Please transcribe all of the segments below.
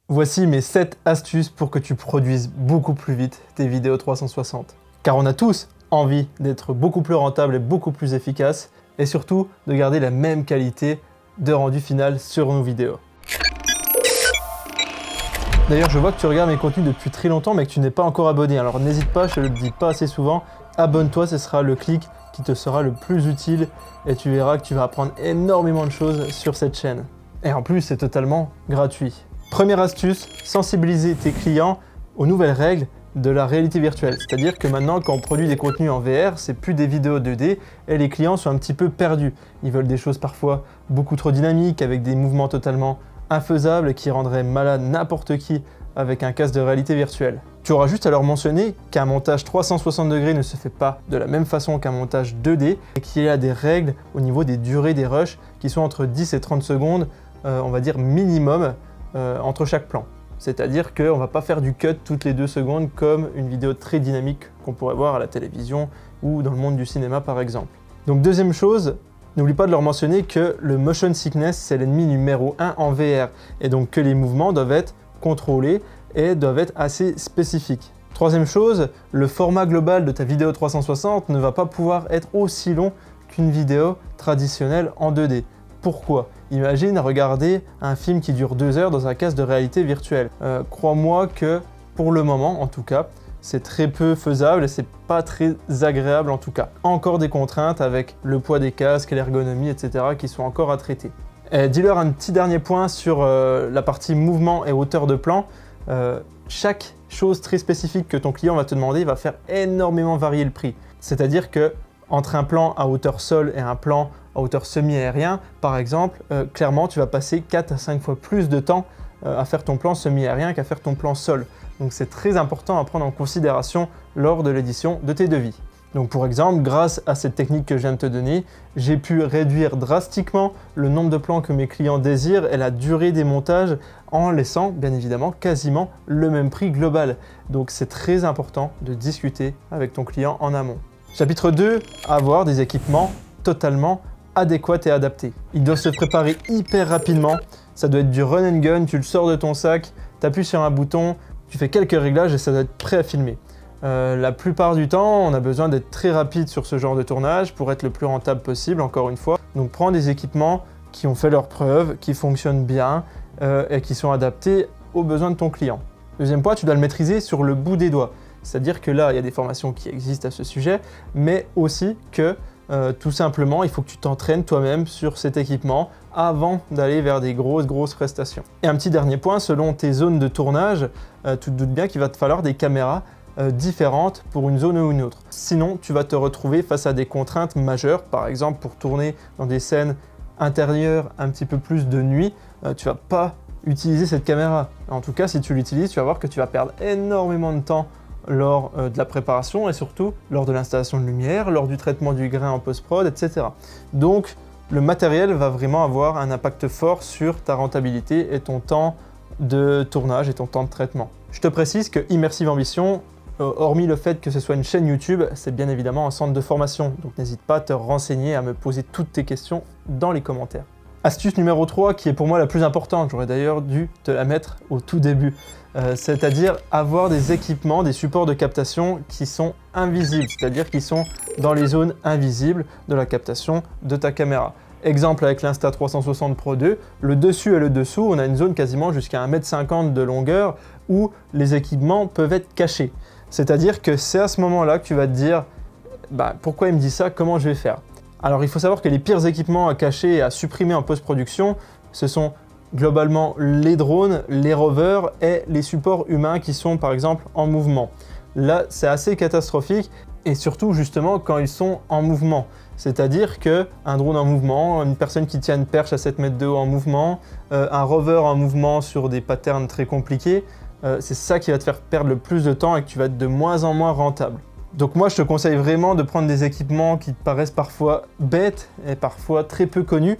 Voici mes 7 astuces pour que tu produises beaucoup plus vite tes vidéos 360. Car on a tous envie d'être beaucoup plus rentable et beaucoup plus efficace et surtout de garder la même qualité de rendu final sur nos vidéos. D'ailleurs, je vois que tu regardes mes contenus depuis très longtemps mais que tu n'es pas encore abonné. Alors n'hésite pas, je te le dis pas assez souvent, abonne-toi, ce sera le clic qui te sera le plus utile et tu verras que tu vas apprendre énormément de choses sur cette chaîne. Et en plus, c'est totalement gratuit. Première astuce, sensibiliser tes clients aux nouvelles règles de la réalité virtuelle. C'est-à-dire que maintenant, quand on produit des contenus en VR, c'est plus des vidéos 2D et les clients sont un petit peu perdus. Ils veulent des choses parfois beaucoup trop dynamiques, avec des mouvements totalement infaisables qui rendraient malade n'importe qui avec un casque de réalité virtuelle. Tu auras juste à leur mentionner qu'un montage 360 degrés ne se fait pas de la même façon qu'un montage 2D et qu'il y a des règles au niveau des durées des rushs qui sont entre 10 et 30 secondes, on va dire minimum, entre chaque plan. C'est-à-dire qu'on ne va pas faire du cut toutes les 2 secondes comme une vidéo très dynamique qu'on pourrait voir à la télévision ou dans le monde du cinéma par exemple. Donc deuxième chose, n'oublie pas de leur mentionner que le motion sickness c'est l'ennemi numéro 1 en VR et donc que les mouvements doivent être contrôlés et doivent être assez spécifiques. Troisième chose, le format global de ta vidéo 360 ne va pas pouvoir être aussi long qu'une vidéo traditionnelle en 2D. Pourquoi ? Imagine regarder un film qui dure 2 heures dans un casque de réalité virtuelle. Crois-moi que pour le moment, en tout cas, c'est très peu faisable et c'est pas très agréable en tout cas. Encore des contraintes avec le poids des casques, l'ergonomie, etc. qui sont encore à traiter. Et dis-leur un petit dernier point sur la partie mouvement et hauteur de plan. Chaque chose très spécifique que ton client va te demander va faire énormément varier le prix. C'est-à-dire que entre un plan à hauteur sol et un plan à hauteur semi-aérien, par exemple, clairement, tu vas passer 4 à 5 fois plus de temps à faire ton plan semi-aérien qu'à faire ton plan sol. Donc c'est très important à prendre en considération lors de l'édition de tes devis. Donc pour exemple, grâce à cette technique que je viens de te donner, j'ai pu réduire drastiquement le nombre de plans que mes clients désirent et la durée des montages en laissant bien évidemment quasiment le même prix global. Donc c'est très important de discuter avec ton client en amont. Chapitre 2, avoir des équipements totalement adéquats et adaptés. Ils doivent se préparer hyper rapidement, ça doit être du run and gun, tu le sors de ton sac, tu appuies sur un bouton, tu fais quelques réglages et ça doit être prêt à filmer. La plupart du temps, on a besoin d'être très rapide sur ce genre de tournage pour être le plus rentable possible, encore une fois. Donc prends des équipements qui ont fait leurs preuves, qui fonctionnent bien et qui sont adaptés aux besoins de ton client. Deuxième point, tu dois le maîtriser sur le bout des doigts. C'est-à-dire que là, il y a des formations qui existent à ce sujet, mais aussi que tout simplement, il faut que tu t'entraînes toi-même sur cet équipement avant d'aller vers des grosses prestations. Et un petit dernier point, selon tes zones de tournage, tu te doutes bien qu'il va te falloir des caméras différentes pour une zone ou une autre. Sinon, tu vas te retrouver face à des contraintes majeures. Par exemple, pour tourner dans des scènes intérieures un petit peu plus de nuit, tu ne vas pas utiliser cette caméra. En tout cas, si tu l'utilises, tu vas voir que tu vas perdre énormément de temps lors de la préparation et surtout lors de l'installation de lumière, lors du traitement du grain en post-prod, etc. Donc, le matériel va vraiment avoir un impact fort sur ta rentabilité et ton temps de tournage et ton temps de traitement. Je te précise que Immersive Ambition, hormis le fait que ce soit une chaîne YouTube, c'est bien évidemment un centre de formation. Donc n'hésite pas à te renseigner, à me poser toutes tes questions dans les commentaires. Astuce numéro 3 qui est pour moi la plus importante, j'aurais d'ailleurs dû te la mettre au tout début, c'est-à-dire avoir des équipements, des supports de captation qui sont invisibles, c'est-à-dire qui sont dans les zones invisibles de la captation de ta caméra. Exemple avec l'Insta360 Pro 2, le dessus et le dessous, on a une zone quasiment jusqu'à 1,50 m de longueur où les équipements peuvent être cachés. C'est-à-dire que c'est à ce moment-là que tu vas te dire pourquoi il me dit ça, comment je vais faire? Alors il faut savoir que les pires équipements à cacher et à supprimer en post-production, ce sont globalement les drones, les rovers et les supports humains qui sont par exemple en mouvement. Là c'est assez catastrophique et surtout justement quand ils sont en mouvement. C'est-à-dire qu'un drone en mouvement, une personne qui tient une perche à 7 mètres de haut en mouvement, un rover en mouvement sur des patterns très compliqués, c'est ça qui va te faire perdre le plus de temps et que tu vas être de moins en moins rentable. Donc moi je te conseille vraiment de prendre des équipements qui te paraissent parfois bêtes et parfois très peu connus,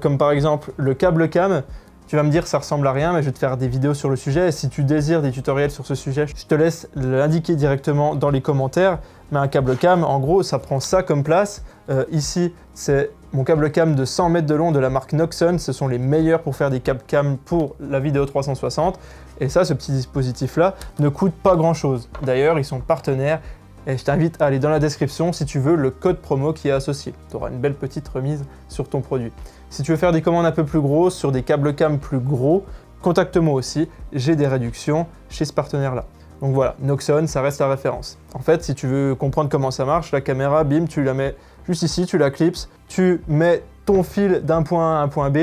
comme par exemple le câble cam. Tu vas me dire ça ressemble à rien, mais je vais te faire des vidéos sur le sujet et si tu désires des tutoriels sur ce sujet, je te laisse l'indiquer directement dans les commentaires. Mais un câble cam, en gros, ça prend ça comme place. Ici, c'est Mon câble cam de 100 mètres de long de la marque Noxon, ce sont les meilleurs pour faire des câbles cam pour la vidéo 360. Et ça, ce petit dispositif-là ne coûte pas grand-chose. D'ailleurs, ils sont partenaires et je t'invite à aller dans la description si tu veux le code promo qui est associé. Tu auras une belle petite remise sur ton produit. Si tu veux faire des commandes un peu plus grosses sur des câbles cam plus gros, contacte-moi aussi, j'ai des réductions chez ce partenaire-là. Donc voilà, Noxon, ça reste la référence. En fait, si tu veux comprendre comment ça marche, la caméra, bim, tu la mets juste ici, tu la clipses, tu mets ton fil d'un point A à un point B,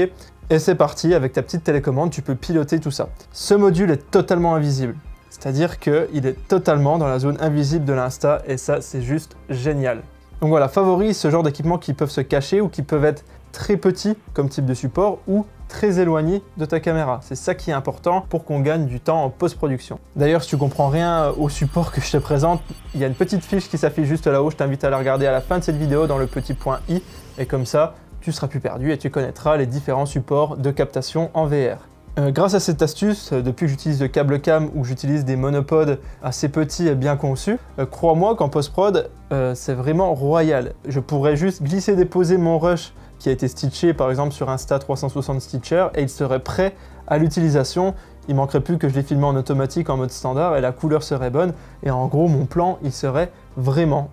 et c'est parti, avec ta petite télécommande, tu peux piloter tout ça. Ce module est totalement invisible, c'est-à-dire qu'il est totalement dans la zone invisible de l'Insta, et ça, c'est juste génial. Donc voilà, favorise ce genre d'équipements qui peuvent se cacher ou qui peuvent être très petits comme type de support ou très éloignés de ta caméra. C'est ça qui est important pour qu'on gagne du temps en post-production. D'ailleurs, si tu comprends rien au support que je te présente, il y a une petite fiche qui s'affiche juste là-haut. Je t'invite à la regarder à la fin de cette vidéo dans le petit point i et comme ça, tu seras plus perdu et tu connaîtras les différents supports de captation en VR. Grâce à cette astuce, depuis que j'utilise le câble cam ou que j'utilise des monopods assez petits et bien conçus, crois-moi qu'en post-prod, c'est vraiment royal. Je pourrais juste glisser-déposer mon rush qui a été stitché par exemple sur Insta360 Stitcher et il serait prêt à l'utilisation. Il manquerait plus que je l'ai filmé en automatique en mode standard et la couleur serait bonne et en gros mon plan il serait vraiment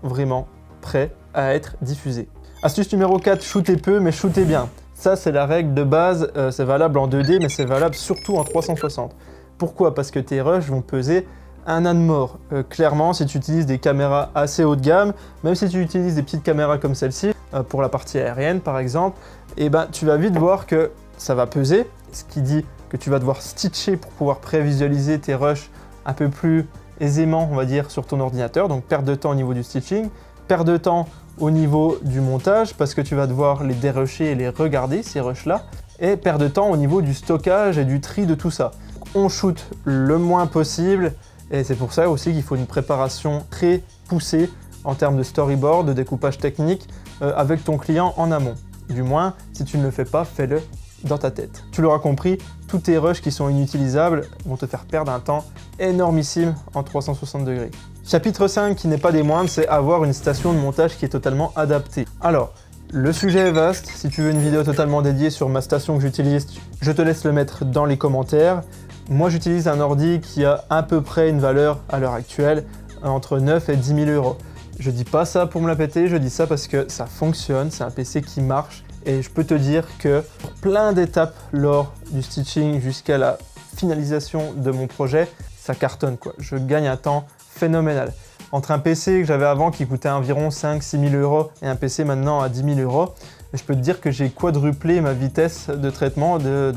prêt à être diffusé. Astuce numéro 4, shootez peu mais shootez bien. Ça c'est la règle de base, c'est valable en 2D mais c'est valable surtout en 360. Pourquoi? Parce que tes rushs vont peser un âne mort. Clairement, si tu utilises des caméras assez haut de gamme, même si tu utilises des petites caméras comme celle-ci, pour la partie aérienne par exemple, et ben tu vas vite voir que ça va peser, ce qui dit que tu vas devoir stitcher pour pouvoir prévisualiser tes rushs un peu plus aisément, on va dire, sur ton ordinateur, donc perte de temps au niveau du stitching, perte de temps au niveau du montage, parce que tu vas devoir les dérusher et les regarder, ces rushs-là, et perte de temps au niveau du stockage et du tri de tout ça. On shoot le moins possible, et c'est pour ça aussi qu'il faut une préparation très poussée en termes de storyboard, de découpage technique, avec ton client en amont. Du moins, si tu ne le fais pas, fais-le dans ta tête. Tu l'auras compris, tous tes rushs qui sont inutilisables vont te faire perdre un temps énormissime en 360 degrés. Chapitre 5, qui n'est pas des moindres, c'est avoir une station de montage qui est totalement adaptée. Alors, le sujet est vaste, si tu veux une vidéo totalement dédiée sur ma station que j'utilise, je te laisse le mettre dans les commentaires. Moi j'utilise un ordi qui a à peu près une valeur à l'heure actuelle entre 9 et 10 000 euros. Je dis pas ça pour me la péter, je dis ça parce que ça fonctionne, c'est un PC qui marche et je peux te dire que pour plein d'étapes lors du stitching jusqu'à la finalisation de mon projet, ça cartonne quoi. Je gagne un temps phénoménal. Entre un PC que j'avais avant qui coûtait environ 5-6 000 euros et un PC maintenant à 10 000 euros, je peux te dire que j'ai quadruplé ma vitesse de traitement de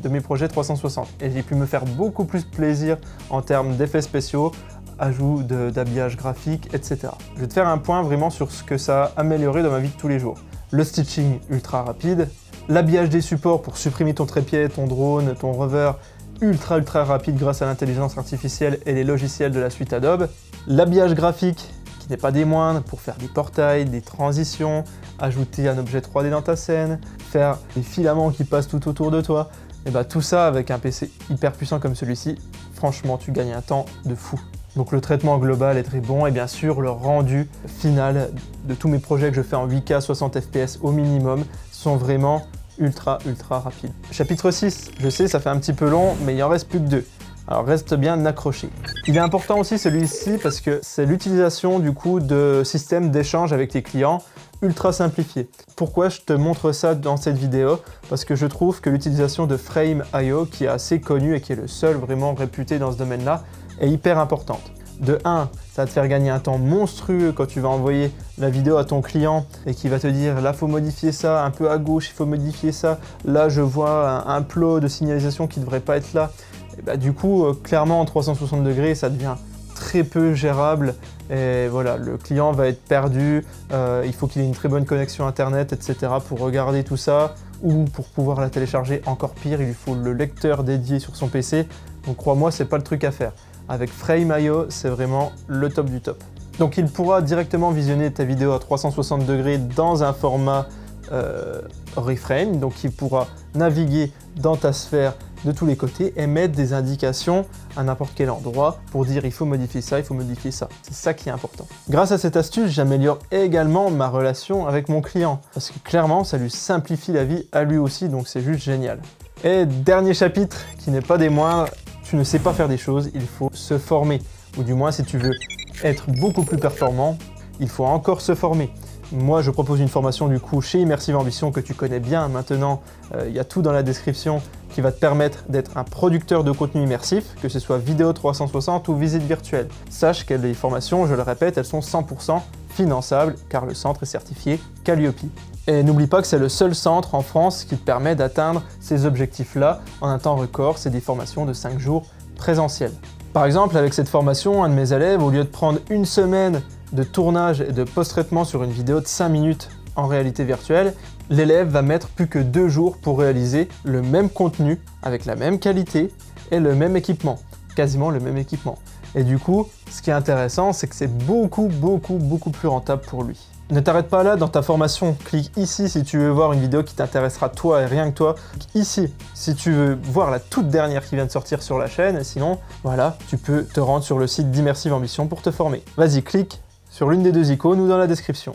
mes projets 360. Et j'ai pu me faire beaucoup plus plaisir en termes d'effets spéciaux, ajout d'habillage graphique, etc. Je vais te faire un point vraiment sur ce que ça a amélioré dans ma vie de tous les jours. Le stitching ultra rapide, l'habillage des supports pour supprimer ton trépied, ton drone, ton rover, ultra rapide grâce à l'intelligence artificielle et les logiciels de la suite Adobe, l'habillage graphique qui n'est pas des moindres pour faire des portails, des transitions, ajouter un objet 3D dans ta scène, faire des filaments qui passent tout autour de toi, et bah tout ça avec un PC hyper puissant comme celui-ci, franchement tu gagnes un temps de fou. Donc le traitement global est très bon et bien sûr le rendu final de tous mes projets que je fais en 8K 60 fps au minimum sont vraiment ultra rapides. Chapitre 6, je sais ça fait un petit peu long mais il en reste plus que 2. Alors reste bien accroché. Il est important aussi celui-ci parce que c'est l'utilisation du coup de systèmes d'échange avec tes clients ultra simplifié. Pourquoi je te montre ça dans cette vidéo? Parce que je trouve que l'utilisation de Frame.io, qui est assez connu et qui est le seul vraiment réputé dans ce domaine-là, est hyper importante. De 1, ça va te faire gagner un temps monstrueux quand tu vas envoyer la vidéo à ton client et qui va te dire là faut modifier ça, un peu à gauche il faut modifier ça, là je vois un plot de signalisation qui ne devrait pas être là. Et bah, du coup clairement en 360 degrés ça devient très peu gérable et voilà, le client va être perdu, il faut qu'il ait une très bonne connexion internet etc. pour regarder tout ça ou pour pouvoir la télécharger encore pire, il lui faut le lecteur dédié sur son PC, donc crois-moi c'est pas le truc à faire. Avec Frame.io, c'est vraiment le top du top. Donc il pourra directement visionner ta vidéo à 360 degrés dans un format reframe, donc il pourra naviguer dans ta sphère de tous les côtés et mettre des indications à n'importe quel endroit pour dire il faut modifier ça, il faut modifier ça. C'est ça qui est important. Grâce à cette astuce, j'améliore également ma relation avec mon client parce que clairement, ça lui simplifie la vie à lui aussi, donc c'est juste génial. Et dernier chapitre, qui n'est pas des moindres, tu ne sais pas faire des choses, il faut se former. Ou du moins, si tu veux être beaucoup plus performant, il faut encore se former. Moi, je propose une formation du coup chez Immersive Ambition que tu connais bien maintenant. Il y a tout dans la description qui va te permettre d'être un producteur de contenu immersif, que ce soit vidéo 360 ou visite virtuelle. Sache que les formations, je le répète, elles sont 100% finançables car le centre est certifié Calliope. Et n'oublie pas que c'est le seul centre en France qui te permet d'atteindre ces objectifs-là en un temps record. C'est des formations de 5 jours présentielles. Par exemple, avec cette formation, un de mes élèves, au lieu de prendre une semaine de tournage et de post-traitement sur une vidéo de 5 minutes en réalité virtuelle, l'élève va mettre plus que 2 jours pour réaliser le même contenu avec la même qualité et le même équipement, quasiment le même équipement. Et du coup, ce qui est intéressant, c'est que c'est beaucoup plus rentable pour lui. Ne t'arrête pas là dans ta formation, clique ici si tu veux voir une vidéo qui t'intéressera toi et rien que toi. Clique ici si tu veux voir la toute dernière qui vient de sortir sur la chaîne, et sinon, voilà, tu peux te rendre sur le site d'Immersive Ambition pour te former. Vas-y, clique sur l'une des deux icônes ou dans la description.